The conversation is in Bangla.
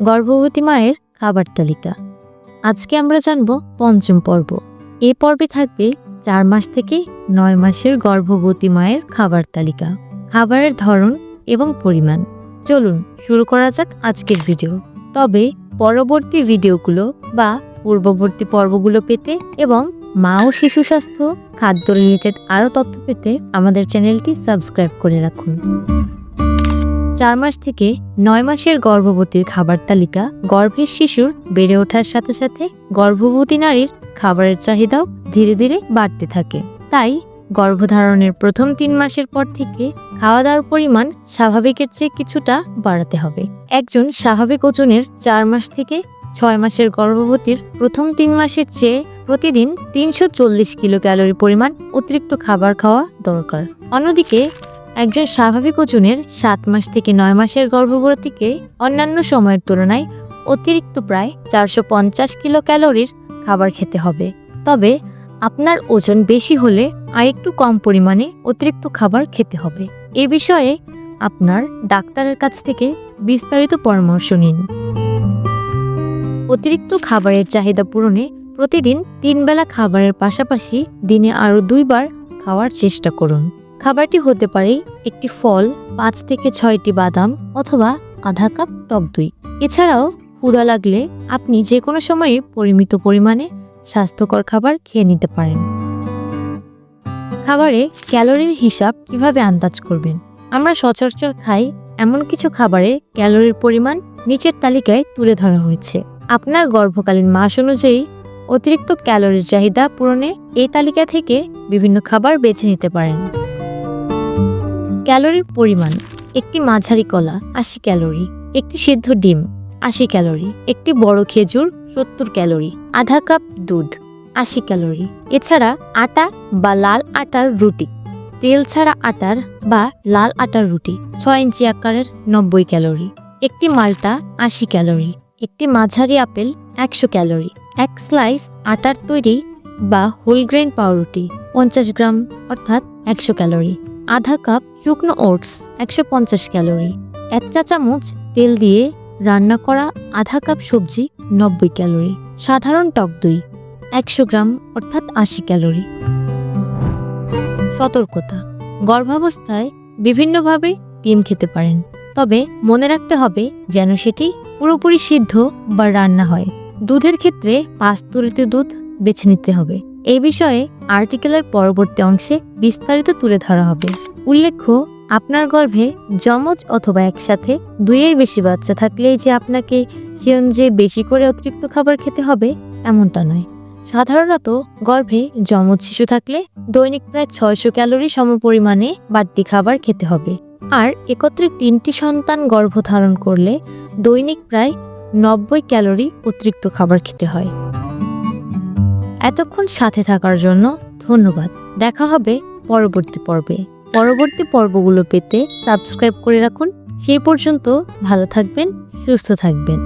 গর্ভবতী মায়ের খাবার তালিকা। আজকে আমরা জানব পঞ্চম পর্ব। এই পর্বে থাকবে 4 মাস থেকে 9 মাসের গর্ভবতী মায়ের খাবার তালিকা, খাবারের ধরন এবং পরিমাণ। চলুন শুরু করা যাক আজকের ভিডিও। তবে পরবর্তী ভিডিওগুলো বা পূর্ববর্তী পর্বগুলো পেতে এবং মা ও শিশু স্বাস্থ্য, খাদ্য রিলেটেড আরও তথ্য পেতে আমাদের চ্যানেলটি সাবস্ক্রাইব করে রাখুন। 4 মাস থেকে 9 মাসের গর্ভবতীর খাবার তালিকা। গর্ভের শিশুর বেড়ে ওঠার সাথে সাথে গর্ভবতী নারীর খাবারের চাহিদাও ধীরে ধীরে বাড়তে থাকে। তাই গর্ভধারণের প্রথম 3 মাসের পর থেকে খাওয়া দাওয়ার পরিমাণ স্বাভাবিকের চেয়ে কিছুটা বাড়াতে হবে। একজন স্বাভাবিক ওজনের 4 মাস থেকে 6 মাসের গর্ভবতীর প্রথম 3 মাসের চেয়ে প্রতিদিন 340 কিলো ক্যালোরি পরিমাণ অতিরিক্ত খাবার খাওয়া দরকার। অন্যদিকে একজন স্বাভাবিক ওজনের 7 মাস থেকে 9 মাসের গর্ভবতীকে অন্যান্য সময়ের তুলনায় অতিরিক্ত প্রায় 450 কিলো ক্যালোরির খাবার খেতে হবে। তবে আপনার ওজন বেশি হলে আরেকটু কম পরিমাণে অতিরিক্ত খাবার খেতে হবে। এ বিষয়ে আপনার ডাক্তারের কাছ থেকে বিস্তারিত পরামর্শ নিন। অতিরিক্ত খাবারের চাহিদা পূরণে প্রতিদিন 3 বেলা খাবারের পাশাপাশি দিনে আরও 2 বার খাওয়ার চেষ্টা করুন। খাবারটি হতে পারে একটি ফল, 5 থেকে 6টি বাদাম অথবা আধা কাপ টক দই। এছাড়াও ক্ষুধা লাগলে আপনি যে কোনো সময়ে পরিমিত পরিমাণে স্বাস্থ্যকর খাবার খেয়ে নিতে পারেন। খাবারে ক্যালোরির হিসাব কিভাবে আন্দাজ করবেন? আমরা সচরাচর খাই এমন কিছু খাবারে ক্যালোরির পরিমাণ নিচের তালিকায় তুলে ধরা হয়েছে। আপনার গর্ভকালীন মাস অনুযায়ী অতিরিক্ত ক্যালোরির চাহিদা পূরণে এই তালিকা থেকে বিভিন্ন খাবার বেছে নিতে পারেন। ক্যালোরির পরিমাণ: একটি মাঝারি কলা 80 ক্যালোরি, একটি সিদ্ধ ডিম 80 ক্যালোরি, একটি বড় খেজুর 70 ক্যালোরি, আধা কাপ দুধ 80 ক্যালোরি। এছাড়া আটা বা লাল আটার রুটি, তেল ছাড়া আটার বা লাল আটার রুটি 6 ইঞ্চি আকারের 90 ক্যালোরি, একটি মাল্টা 80 ক্যালোরি, একটি মাঝারি আপেল 100 ক্যালোরি, এক স্লাইস আটার তৈরি বা হোল গ্রেন পাউরুটি 50 গ্রাম অর্থাৎ 100 ক্যালোরি, আধা কাপ শুকনো ওটস 150 ক্যালোরি, 1 চা চামচ তেল দিয়ে রান্না করা আধা কাপ সবজি 90 ক্যালোরি, সাধারণ টক দই 100 গ্রাম অর্থাৎ 80 ক্যালোরি। সতর্কতা: গর্ভাবস্থায় বিভিন্নভাবে ডিম খেতে পারেন, তবে মনে রাখতে হবে যেন সেটি পুরোপুরি সিদ্ধ বা রান্না হয়। দুধের ক্ষেত্রে পাস্তুরিত দুধ বেছে নিতে হবে। এই বিষয়ে আর্টিকেলের পরবর্তী অংশে বিস্তারিত তুলে ধরা হবে। উল্লেখ্য, আপনার গর্ভে যমজ অথবা একসাথে 2-এর বেশি বাচ্চা থাকলেই যে আপনাকে সে অনুযায়ী বেশি করে অতিরিক্ত খাবার খেতে হবে এমনটা নয়। সাধারণত গর্ভে যমজ শিশু থাকলে দৈনিক প্রায় 600 ক্যালোরি সমপরিমাণে বাড়তি খাবার খেতে হবে। আর একত্রে 3টি সন্তান গর্ভধারণ করলে দৈনিক প্রায় 90 ক্যালোরি অতিরিক্ত খাবার খেতে হয়। এতক্ষণ সাথে থাকার জন্য ধন্যবাদ। দেখা হবে পরবর্তী পর্বে। পরবর্তী পর্বগুলো পেতে সাবস্ক্রাইব করে রাখুন। সেই পর্যন্ত ভালো থাকবেন, সুস্থ থাকবেন।